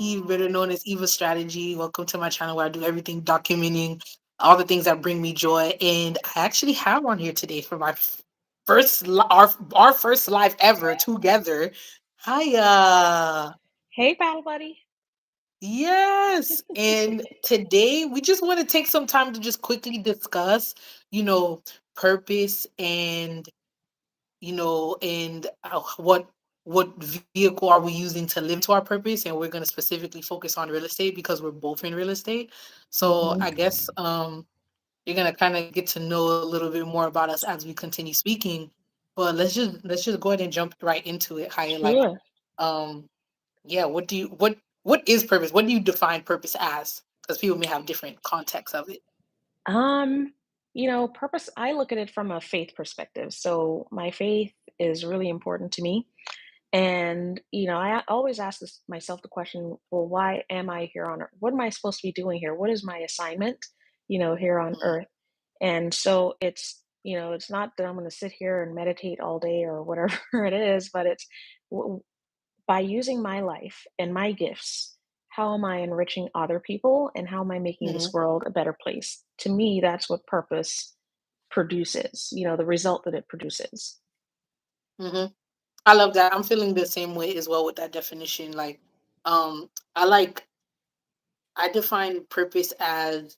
Eve, better known as Eva Strategy. Welcome to my channel where I do everything documenting all the things that bring me joy. And I actually have on here today for my our first live ever together. Hiya. Hey, battle buddy. Yes. And today we just want to take some time to just quickly discuss, you know, purpose and what vehicle are we using to live to our purpose, and we're going to specifically focus on real estate because we're both in real estate. So Hmm. I guess you're going to kind of get to know a little bit more about us as we continue speaking. But let's just go ahead and jump right into it. How you like Sure. um yeah, what is purpose? What do you define purpose as? Because people may have different contexts of it. Um, purpose, I look at it from a faith perspective. So my faith is really important to me. And, I always ask myself the question, well, why am I here on earth? What am I supposed to be doing here? What is my assignment, here on Mhm. earth? And so it's not that I'm going to sit here and meditate all day or whatever it is, but it's by using my life and my gifts, how am I enriching other people and how am I making this Mhm. world a better place? To me, that's what purpose produces, the result that it produces. Mhm. I love that. I'm feeling the same way as well with that definition. Like, I like I define purpose as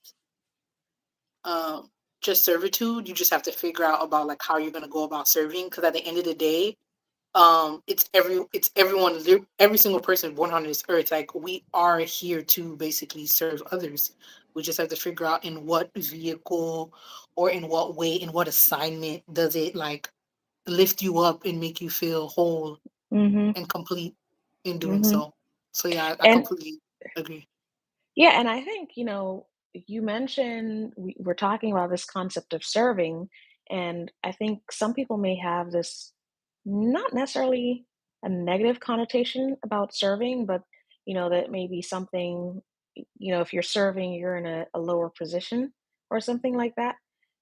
um just servitude. You just have to figure out about like how you're gonna go about serving. Because at the end of the day, it's everyone, every single person born on this earth. Like we are here to basically serve others. We just have to figure out in what vehicle or in what way, in what assignment does it like lift you up and make you feel whole Mhm. and complete in doing Mhm. so. So yeah, I And completely agree. yeah, and I think, you mentioned we're talking about this concept of serving, and I think some people may have this not necessarily a negative connotation about serving, but that may be something, if you're serving, you're in a lower position or something like that.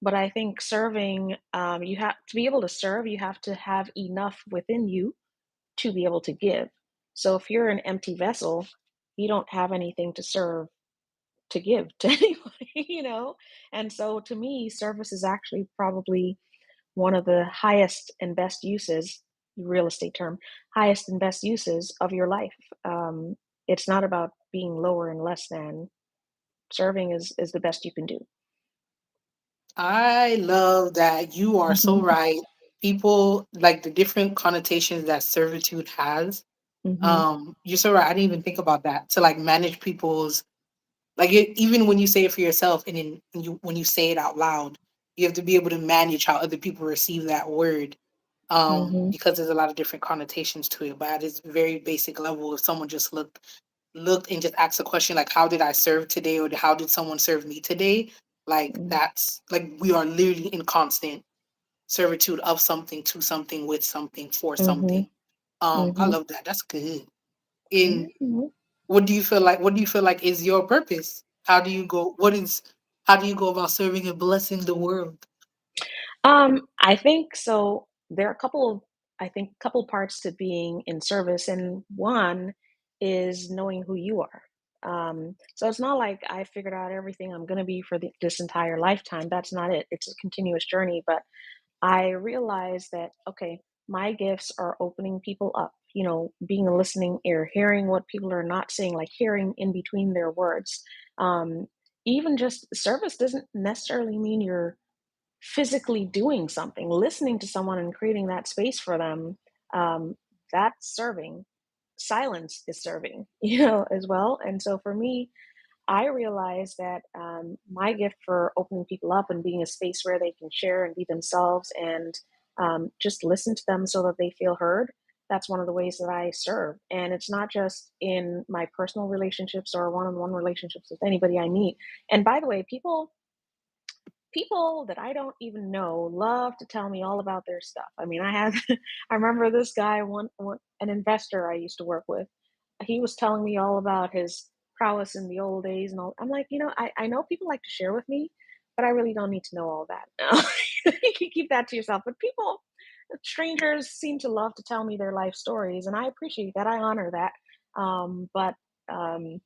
But I think serving, you have to be able to serve, you have to have enough within you to be able to give. So if you're an empty vessel, you don't have anything to serve to give to anybody, And so to me, service is actually probably one of the highest and best uses, real estate term, highest and best uses of your life. It's not about being lower and less than. Serving is the best you can do. I love that. You are so Mhm. right. People like the different connotations that servitude has. Mhm. You're so right. I didn't even think about that. To like manage people's like even when you say it for yourself and then when you say it out loud, you have to be able to manage how other people receive that word. Mhm. Because there's a lot of different connotations to it. But at this very basic level, if someone just looked and just asked a question like, "How did I serve today?" or "How did someone serve me today?" Like Mhm. that's like we are literally in constant servitude of something to something with something for Mhm. something. I Mhm. love that. That's good. In Mhm. what do you feel like? What do you feel like is your purpose? How do you go? How do you go about serving and blessing the world? I think so. There are a couple of, I think, couple parts to being in service, and one is knowing who you are. So it's not like I figured out everything I'm going to be for this entire lifetime. That's not it. It's a continuous journey. But I realized that, okay, my gifts are opening people up, being a listening ear, hearing what people are not saying, like hearing in between their words. Um, Even just service doesn't necessarily mean you're physically doing something, listening to someone and creating that space for them. Um, that's serving. Silence is serving, as well. And so for me, I realize that my gift for opening people up and being a space where they can share and be themselves and just listen to them so that they feel heard. That's one of the ways that I serve. And it's not just in my personal relationships or one on one relationships with anybody I meet. And by the way, people that I don't even know love to tell me all about their stuff. I mean, I had, I remember this guy, an investor I used to work with. He was telling me all about his prowess in the old days and all. I'm like, I know people like to share with me, but I really don't need to know all that. You can keep that to yourself. But strangers seem to love to tell me their life stories, and I appreciate that. I honor that. But Um,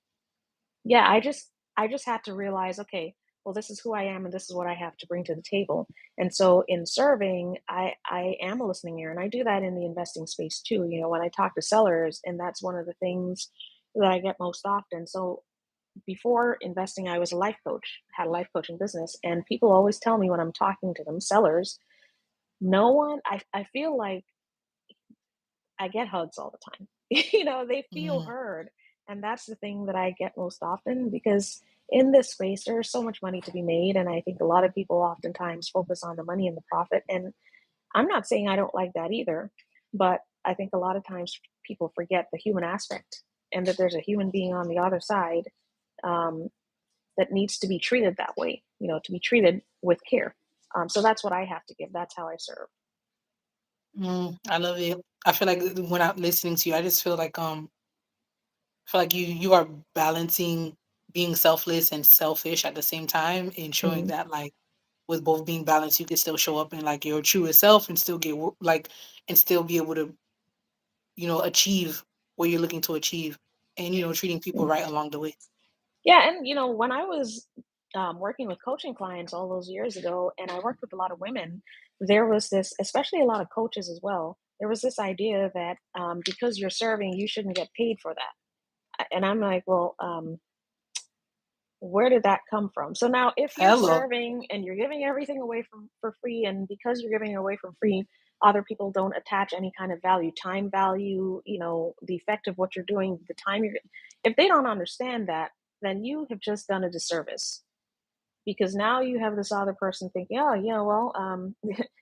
yeah, I just had to realize, okay, well, this is who I am and this is what I have to bring to the table. And so in serving, I am a listening ear, and I do that in the investing space too. When I talk to sellers, and that's one of the things that I get most often. So before investing, I was a life coach, had a life coaching business, and people always tell me when I'm talking to them, sellers, no one, I feel like I get hugs all the time. They feel Mm, heard. And that's the thing that I get most often, because in this space, there's so much money to be made. And I think a lot of people oftentimes focus on the money and the profit. And I'm not saying I don't like that either, but I think a lot of times people forget the human aspect, and that there's a human being on the other side, um, that needs to be treated that way, to be treated with care. So that's what I have to give. That's how I serve. I love it. I feel like when I'm listening to you, I just feel like you are balancing being selfless and selfish at the same time, and showing Hmm. that like with both being balanced, you can still show up in like your truest self and still like and still be able to achieve what you're looking to achieve, and treating people right along the way. Yeah, and when I was working with coaching clients all those years ago, and I worked with a lot of women, there was this, especially a lot of coaches as well. There was this idea that because you're serving, you shouldn't get paid for that. And I'm like, well, where did that come from? So now, if you're Hello. serving and you're giving everything away for free, and because you're giving it away for free, other people don't attach any kind of value, time value, the effect of what you're doing, the time you're, if they don't understand that, then you have just done a disservice, because now you have this other person thinking, oh yeah, well,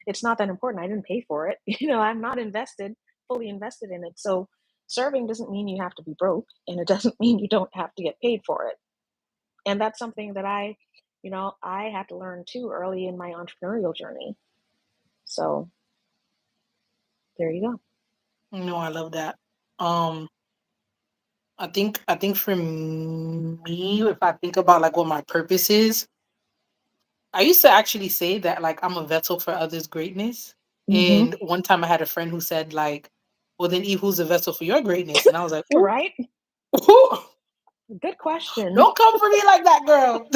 it's not that important. I didn't pay for it. I'm not fully invested in it. So serving doesn't mean you have to be broke, and it doesn't mean you don't have to get paid for it. And that's something that I had to learn too early in my entrepreneurial journey. So there you go. No, I love that. Um, I think for me, if I think about like what my purpose is, I used to actually say that like I'm a vessel for others' greatness. Hmm. And one time I had a friend who said like, "Well, then Eve, who's a vessel for your greatness?" And I was like, "Ooh, Right. ooh, Good question. don't come for me like that, girl."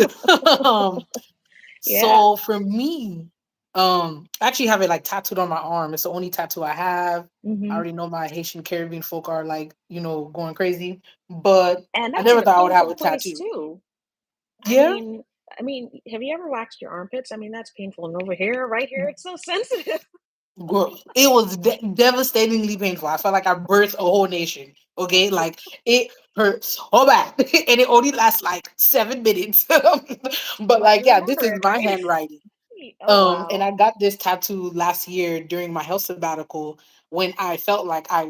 Yeah. So for me, I actually have it like tattooed on my arm. It's the only tattoo I have. I Hmm. already know my Haitian Caribbean folk are like, going crazy. But And I that's in never a thought I would have painful a place tattoo. too. I Yeah. mean, have you ever waxed your armpits? I mean, that's painful. And over here, right here, it's so sensitive. Girl, it was devastatingly painful. I felt like I birthed a whole nation. Okay, like it hurt so bad, and it only lasts like 7 minutes. But But like, you yeah, this remember is it, my right? handwriting. Oh, And wow. I got this tattoo last year during my health sabbatical, when I felt like I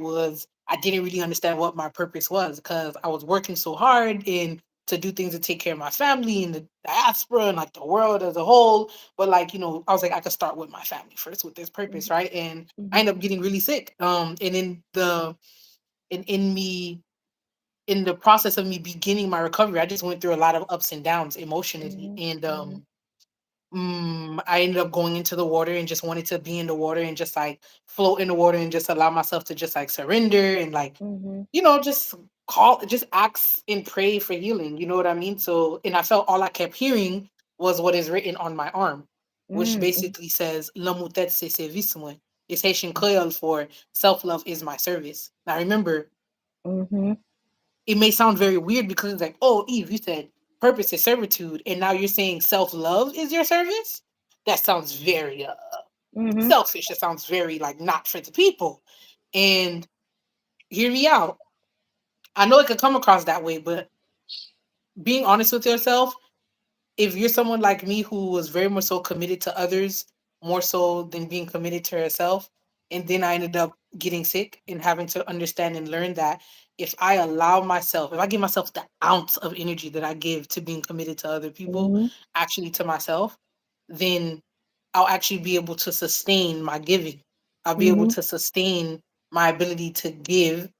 didn't really understand what my purpose was, because I was working so hard and to do things to take care of my family and the diaspora and like the world as a whole. But like, I was like, I could start with my family first with this purpose, Hmm. right? And I Hmm. ended up getting really sick. And in the process of me beginning my recovery, I just went through a lot of ups and downs emotionally. Hmm. And Hmm. I ended up going into the water and just wanted to be in the water and just like float in the water and just allow myself to just like surrender and like, Hmm. just just ask and pray for healing. You know what I mean? So, and I felt all I kept hearing was what is written on my arm, which Hmm. basically says, L'amour c'est service moi. It's Haitian Creole for self love is my service. Now, remember, Hmm. it may sound very weird because it's like, oh, Eve, you said purpose is servitude, and now you're saying self love is your service. That sounds very Hmm. selfish. It sounds very like not for the people. And hear me out. I know it could come across that way, but being honest with yourself, if you're someone like me who was very much so committed to others more so than being committed to herself, and then I ended up getting sick and having to understand and learn that if I give myself the ounce of energy that I give to being committed to other people, Hmm. actually to myself, then I'll actually be able to sustain my giving. I'll be able Hmm. to sustain my ability to give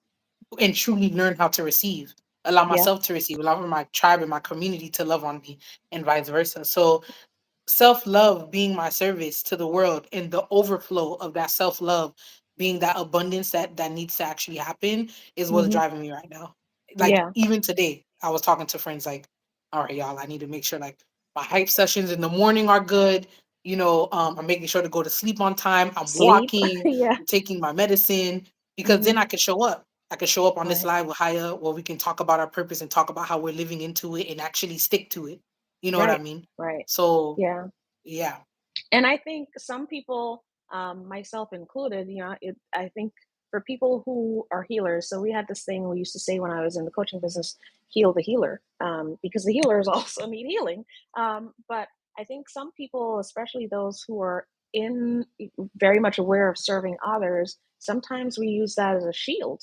and truly learn how to receive, allow Yeah. myself to receive, allow my tribe and my community to love on me, and vice versa. So self-love being my service to the world, and the overflow of that self-love being that abundance that needs to actually happen, is what's Hmm. driving me right now. like Yeah. even today, I was talking to friends like, all right, y'all, I need to make sure like my hype sessions in the morning are good. I'm making sure to go to sleep on time. I'm Sleep. walking, Yeah. I'm taking my medicine because then Mhm. I can show up. I can show up on this Right. live with Haya where we can talk about our purpose and talk about how we're living into it and actually stick to it. You know what I Right. mean? Right. So Yeah. yeah. And I think some people, myself included, I think for people who are healers, so we had this thing we used to say when I was in the coaching business, heal the healer, because the healers also need healing. But I think some people, especially those who are in very much aware of serving others, sometimes we use that as a shield,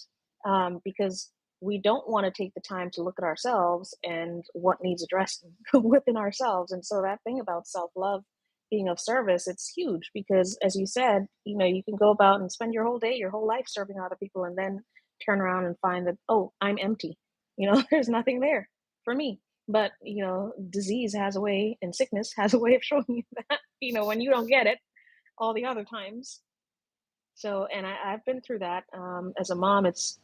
because we don't want to take the time to look at ourselves and what needs addressed within ourselves. And so that thing about self love being of service, it's huge because, as you said, you can go about and spend your whole day, your whole life serving other people, and then turn around and find that, oh, I'm empty. There's nothing there for me. But disease has a way, and sickness has a way of showing you that. When you don't get it all the other times. So, and I've been through that. As a mom, it's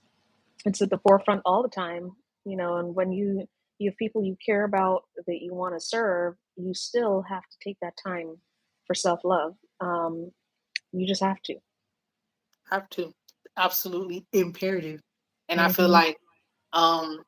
at the forefront all the time. And when you have people you care about that you want to serve, you still have to take that time for self-love. You just have to. Have to. Absolutely imperative. And I feel Hmm. um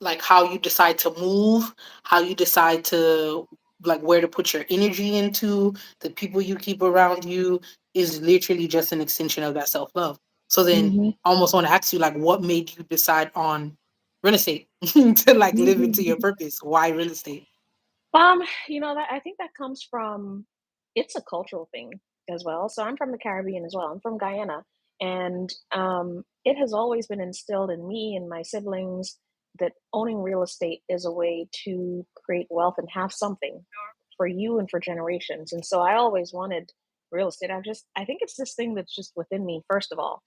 like how you decide to move, how you decide to like where to put your energy into, the people you keep around you is literally just an extension of that self-love. So then Hmm. I almost want to ask you like what made you decide on real estate to like live into your purpose? Why real estate? That I think that comes from, it's a cultural thing as well. So I'm from the Caribbean as well. I'm from Guyana, and it has always been instilled in me and my siblings that owning real estate is a way to create wealth and have something for you and for generations. And so I always wanted real estate. I think it's this thing that's just within me, first of all.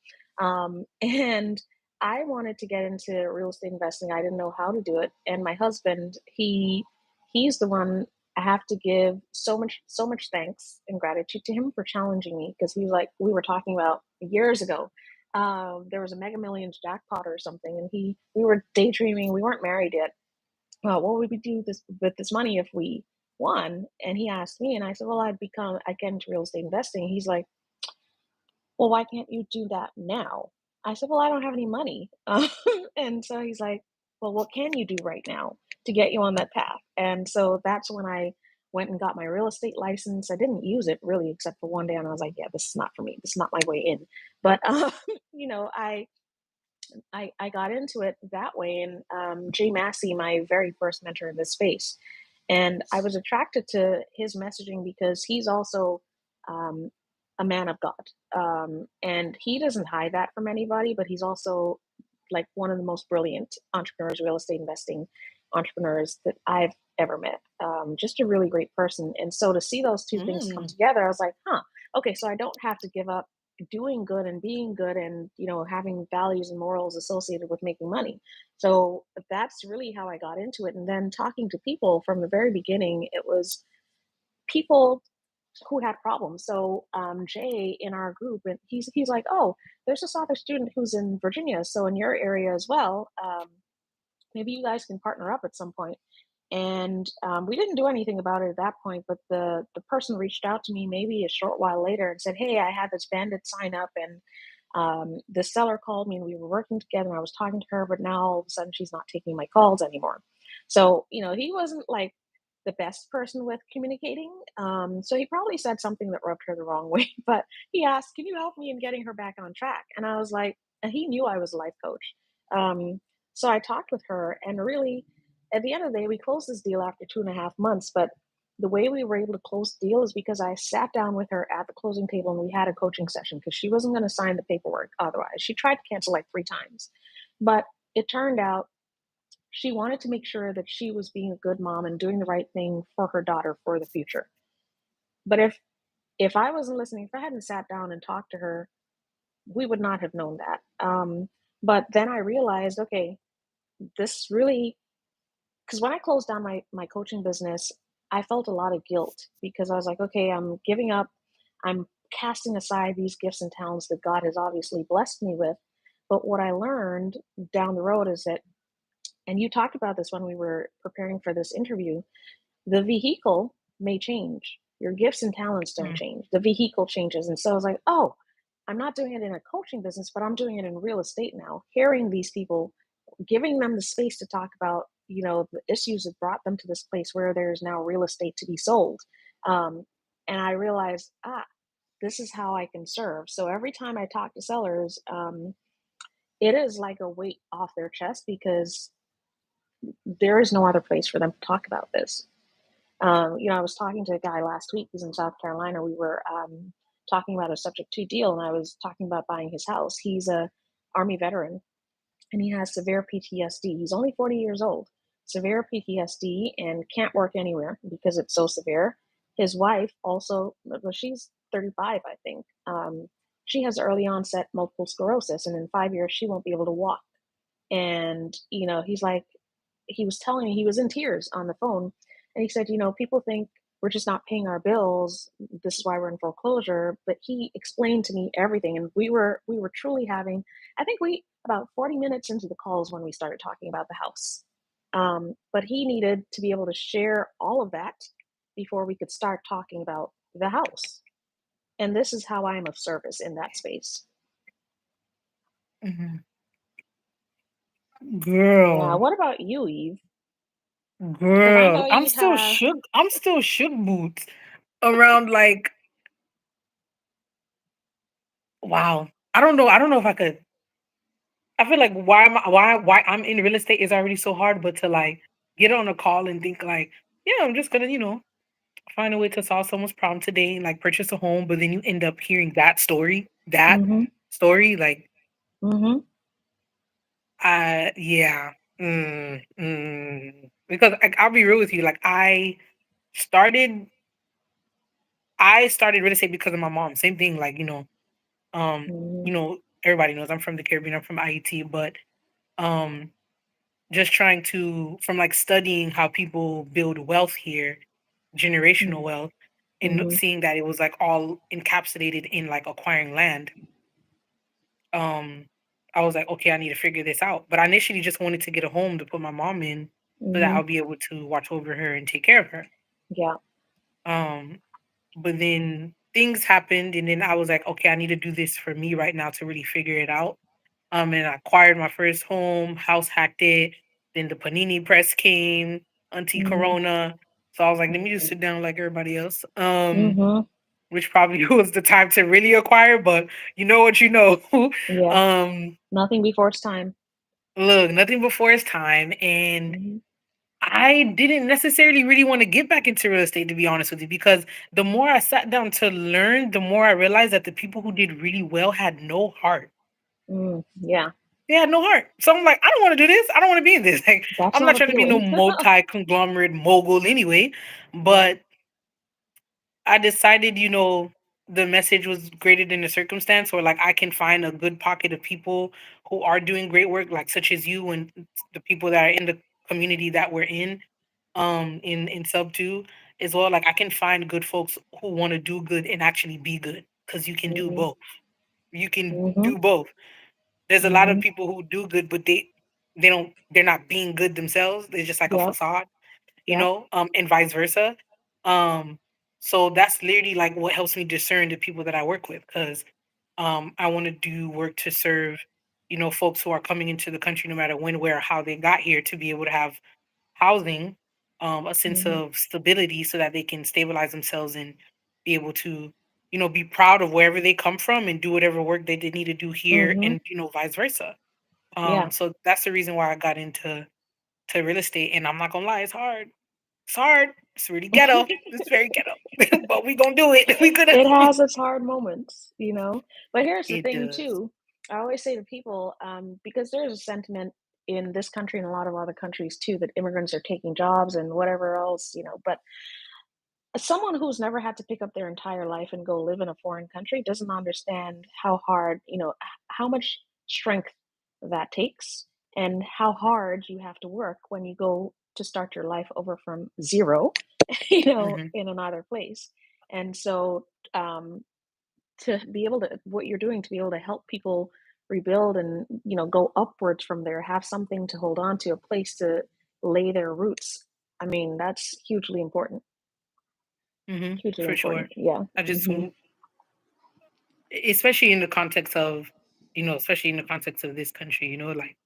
And I wanted to get into real estate investing. I didn't know how to do it. And my husband, he's the one. I have to give so much thanks and gratitude to him for challenging me, because he's like, we were talking about years ago. There was a Mega Millions jackpot or something, and we were daydreaming. We weren't married yet. What would we do this with this money if we won? And he asked me, and I said, well, I'd get into real estate investing. He's like, well, why can't you do that now? I said, well, I don't have any money. And so he's like, well, what can you do right now to get you on that path? And so that's when I went and got my real estate license. I didn't use it really except for one day, and I was like, yeah, this is not for me. This is not my way in. But, you know, I got into it that way. And Jay Massey, my very first mentor in this space, and I was attracted to his messaging because he's also um, a man of God, and he doesn't hide that from anybody. But he's also like one of the most brilliant entrepreneurs, real estate investing entrepreneurs that I've ever met. Just a really great person. And so to see those two things come Mm, together, I was like, huh, okay, so I don't have to give up doing good and being good, and having values and morals associated with making money. So that's really how I got into it. And then talking to people from the very beginning, it was people who had problems. So Jay in our group, and he's like, oh, there's this other student who's in Virginia, so in your area as well. Maybe you guys can partner up at some point. And we didn't do anything about it at that point, but the person reached out to me maybe a short while later and said, hey, I had this bandit sign up, and the seller called me, and we were working together, and I was talking to her, but now all of a sudden she's not taking my calls anymore. So he wasn't like the best person with communicating. So he probably said something that rubbed her the wrong way, but he asked, can you help me in getting her back on track? And I was like, and he knew I was a life coach. um, so I talked with her, and really, at the end of the day, we closed this deal after 2.5 months. But the way we were able to close the deal is because I sat down with her at the closing table, and we had a coaching session, because she wasn't going to sign the paperwork otherwise. She tried to cancel like 3 times, but it turned out she wanted to make sure that she was being a good mom and doing the right thing for her daughter for the future. But if I wasn't listening, if I hadn't sat down and talked to her, we would not have known that. But then I realized, okay, this really, because when I closed down my coaching business, I felt a lot of guilt, because I was like, okay, I'm giving up. I'm casting aside these gifts and talents that God has obviously blessed me with. But what I learned down the road is that, and you talked about this when we were preparing for this interview, the vehicle may change. Your gifts and talents don't Mm. change. The vehicle changes. And so I was like, oh, I'm not doing it in a coaching business, but I'm doing it in real estate now. Hearing these people, giving them the space to talk about, the issues that brought them to this place where there's now real estate to be sold. Um, and I realized, this is how I can serve. So every time I talk to sellers, it is like a weight off their chest because there is no other place for them to talk about this. I was talking to a guy last week. He's in South Carolina. We were talking about a subject to deal, and I was talking about buying his house. He's a Army veteran, and he has severe PTSD. He's only 40 years old. Severe PTSD and can't work anywhere because it's so severe. His wife also, well, she's 35, I think. She has early onset multiple sclerosis, and in 5 years, she won't be able to walk. And, he's like, he was telling me, he was in tears on the phone. And he said, people think we're just not paying our bills. This is why we're in foreclosure. But he explained to me everything. And we were truly having, I think we, about 40 minutes into the calls when we started talking about the house. But he needed to be able to share all of that before we could start talking about the house. And this is how I am of service in that space. Mhm. Yeah. Girl, What about you, Eve? Because I girl, know you have. I'm still shook boots around like, wow. I don't know if I could. I feel like why I'm in real estate is already so hard, but to like get on a call and think like, yeah, I'm just gonna, find a way to solve someone's problem today and like purchase a home, but then you end up hearing Mm-hmm. that story, like, Mm-hmm. yeah. Because like, I'll be real with you, like started I started real estate because of my mom. Same thing, like, um, Mm-hmm. everybody knows I'm from the Caribbean, I'm from IET, but um just trying to from like studying how people build wealth here, generational wealth, and Mm-hmm. seeing that it was like all encapsulated in like acquiring land. um I was like, okay, I need to figure this out. But I initially just wanted to get a home to put my mom in so that Mm-hmm. I'll be able to watch over her and take care of her. Yeah. um but then things happened, and then I was like, okay, I need to do this for me right now to really figure it out. And I acquired my first home, house hacked it. Then the panini press came, Auntie Mm-hmm. Corona. So I was like, let me just sit down like everybody else. Mm-hmm. Which probably was the time to really acquire, but you know what you know. Yeah. um, Nothing before it's time. Look, nothing before its time. And Mm-hmm. I didn't necessarily really want to get back into real estate, to be honest with you, because the more I sat down to learn, the more I realized that the people who did really well had no heart. Mm, yeah. They had no heart. So I'm like, I don't want to do this. I don't want to be in this. Like, That's I'm not not trying to be no appealing. multi-conglomerate mogul anyway. Yeah. But I decided, the message was greater than the circumstance, or like I can find a good pocket of people who are doing great work, like such as you and the people that are in the community that we're in sub two as well. Like I can find good folks who want to do good and actually be good, because you can do Mm-hmm. both. You can Mm-hmm. do both. There's a lot of Mm-hmm. people who do good, but they're not being good themselves. They're just like a Yep. facade, Yep. and vice versa. Um, so that's literally like what helps me discern the people that I work with, because I want to do work to serve, folks who are coming into the country, no matter when, where, or how they got here, to be able to have housing, a sense Mm-hmm. of stability, so that they can stabilize themselves and be able to, be proud of wherever they come from and do whatever work they need to do here, Mm-hmm. and vice versa. Yeah. So that's the reason why I got into real estate, and I'm not gonna lie, it's hard. It's hard. It's really ghetto. It's very ghetto, but we gonna do it. We gonna. It has its hard moments. But here's the It thing does. too. I always say to people, because there's a sentiment in this country and a lot of other countries too that immigrants are taking jobs and whatever else. But someone who's never had to pick up their entire life and go live in a foreign country doesn't understand how hard, how much strength that takes and how hard you have to work when you go to start your life over from zero, Hmm. in another place. And so, um, to be able to, what you're doing to be able to help people rebuild and, go upwards from there, have something to hold on to, a place to lay their roots. I mean, that's hugely important. Hugely For sure. important. Yeah. I just, Mhm. especially in the context of, especially in the context of this country, like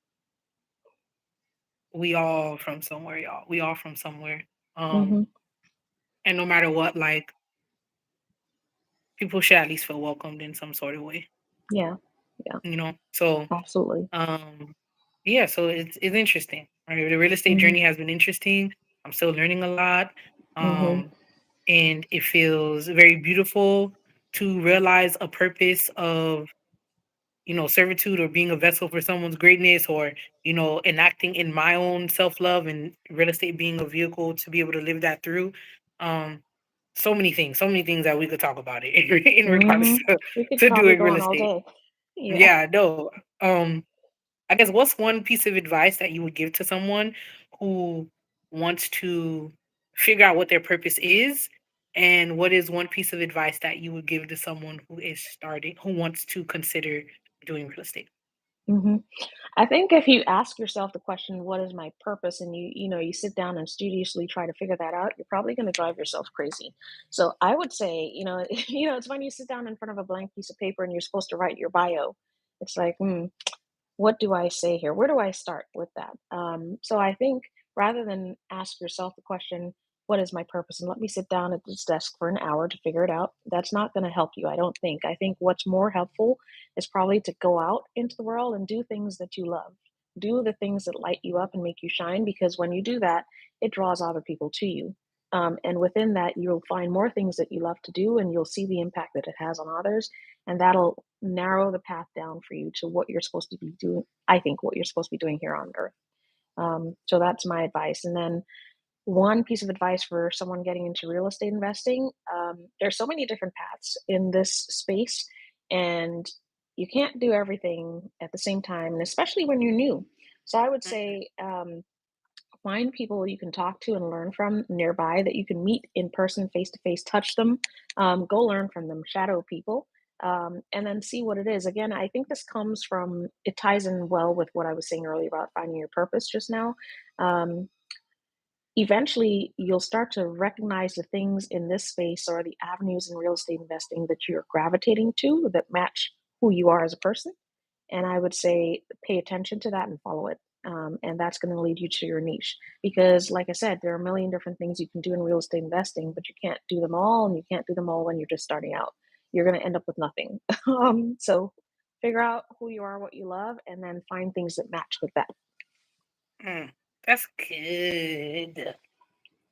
we all from somewhere, y'all. We all from somewhere. Um, Mhm. and no matter what, like people should at least feel welcomed in some sort of way, Yeah. Yeah. So, Absolutely. um, yeah, so it's interesting. Right? The real estate Mhm. journey has been interesting. I'm still learning a lot. Mhm. Um, and it feels very beautiful to realize a purpose of servitude or being a vessel for someone's greatness or enacting in my own self-love and real estate being a vehicle to be able to live that through. um so many things that we could talk about it in regards Mhm. We could to probably doing go real on all estate. day. Yeah. Yeah, no. I guess what's one piece of advice that you would give to someone who wants to figure out what their purpose is? And what is one piece of advice that you would give to someone who is starting, who wants to consider doing real estate? Mhm. I think if you ask yourself the question, "What is my purpose?" and you sit down and studiously try to figure that out, you're probably going to drive yourself crazy. So I would say, it's when you sit down in front of a blank piece of paper and you're supposed to write your bio. It's like, what do I say here? Where do I start with that? So I think rather than ask yourself the question, what is my purpose? And let me sit down at this desk for an hour to figure it out. That's not going to help you, I don't think. I think what's more helpful is probably to go out into the world and do things that you love. Do the things that light you up and make you shine, because when you do that, it draws other people to you. And within that, you'll find more things that you love to do, and you'll see the impact that it has on others, and that'll narrow the path down for you to what you're supposed to be doing. I think what you're supposed to be doing here on earth. So that's my advice. And then one piece of advice for someone getting into real estate investing: there's so many different paths in this space, and you can't do everything at the same time, and especially when you're new. So I would Mhm. say, find people you can talk to and learn from nearby, that you can meet in person, face to face, touch them, go learn from them, shadow people, and then see what it is. Again, I think this comes from, it ties in well with what I was saying earlier about finding your purpose just now. Um, Eventually, you'll start to recognize the things in this space or the avenues in real estate investing that you're gravitating to that match who you are as a person. And I would say pay attention to that and follow it. And that's going to lead you to your niche. Because, like I said, there are a million different things you can do in real estate investing, but you can't do them all. And you can't do them all when you're just starting out. You're going to end up with nothing. So figure out who you are, what you love, and then find things that match with that. Mm, that's good.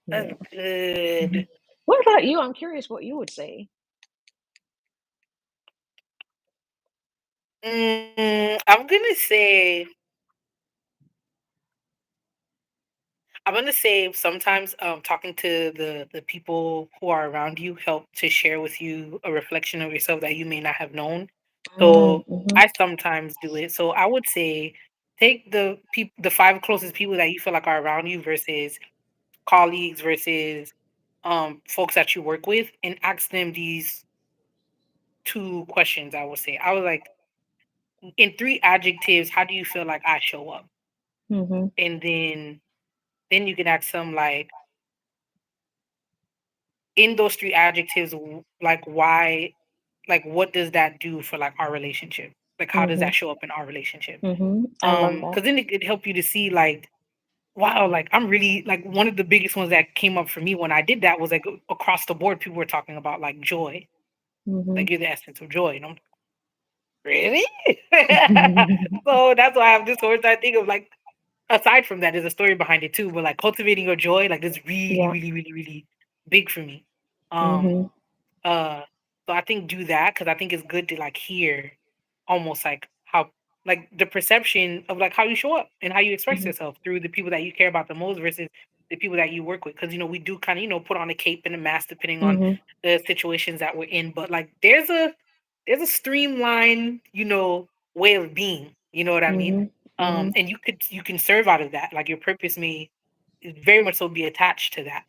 That's Yeah. good. Mhm. What about you? I'm curious what you would say. I'm gonna say sometimes talking to the people who are around you help to share with you a reflection of yourself that you may not have known. So Mm-hmm. I sometimes do it. So I would say take the five closest people that you feel like are around you versus colleagues versus folks that you work with and ask them these two questions. I would say I was like, in three adjectives, how do you feel like I show up? Mm-hmm. And then you can ask them like, in those three adjectives, like why, like what does that do for like our relationship? Like how does Mm-hmm. that show up in our relationship? Mm-hmm. I love that. Because then it could help you to see like, wow, like I'm really like one of the biggest ones that came up for me when I did that was like across the board, people were talking about like joy, Mm-hmm. like you're the essence of joy, and I'm really. So that's why I have this whole I think of like, aside from that, there's a story behind it too, but like cultivating your joy, like this really, Yeah. really, really, really big for me. Um, Mm-hmm. uh, so I think do that because I think it's good to like hear almost like how like the perception of like how you show up and how you express Mm-hmm. yourself through the people that you care about the most versus the people that you work with. Because we do kind of put on a cape and a mask depending on Mm-hmm. the situations that we're in. But like there's a streamlined way of being. You know what I mean? Mm-hmm. Mm-hmm. And you can serve out of that. Like your purpose may very much so be attached to that.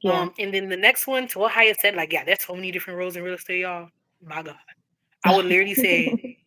Yeah. And then the next one, to what Hayya said, like, yeah, there's so many different roles in real estate, y'all. My God. I would literally say,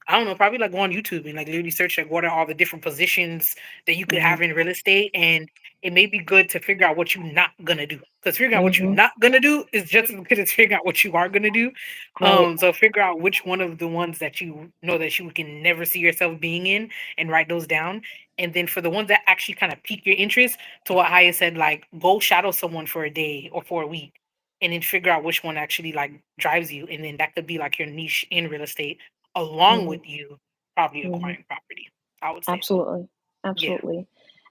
I don't know, probably like go on YouTube and like literally search like what are all the different positions that you could Mhm. have in real estate, and it may be good to figure out what you're not gonna do. Because figuring out what you're Mhm. not gonna do is just as good as figuring out what you are gonna do. Right. So figure out which one of the ones that you know that you can never see yourself being in, and write those down. And then for the ones that actually kind of pique your interest, to what Haya said, like go shadow someone for a day or for a week, and then figure out which one actually like drives you, and then that could be like your niche in real estate along Mhm. with you probably Mhm. acquiring property. I would say so. Absolutely. Yeah. Absolutely.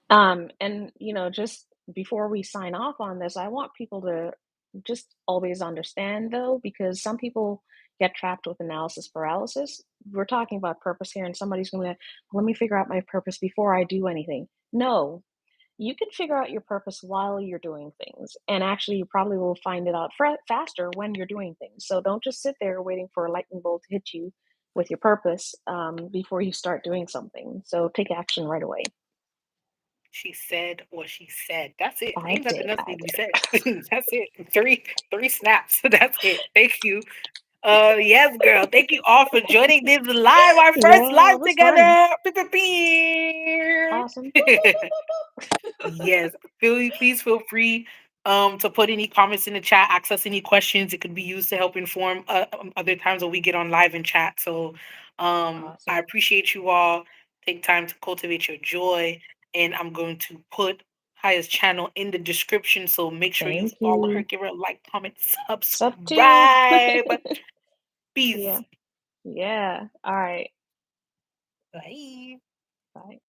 And just before we sign off on this, I want people to just always understand though, because some people get trapped with analysis paralysis. We're talking about purpose here, and somebody's going to, let me figure out my purpose before I do anything. No, you can figure out your purpose while you're doing things. And actually, you probably will find it out faster when you're doing things. So don't just sit there waiting for a lightning bolt to hit you with your purpose before you start doing something. So take action right away. She said what she said. That's it. I Ain't nothing did. else I need to be did. said. That's it. Three snaps. That's it. Thank you. Yes, girl. Thank you all for joining this live, our first Yeah, live it was fun. together. Pew, pew, pew. Awesome. Boop, boop, boop, boop, boop. Yes, please feel free to put any comments in the chat, ask us any questions. It could be used to help inform other times when we get on live and chat. So I Awesome. appreciate you all. Take time to cultivate your joy, and I'm going to put Haya's channel in the description. So make sure you Thank follow her, you. give her a like, comment, Sup to? subscribe. Peace. Yeah. Yeah. All right. Bye. Bye.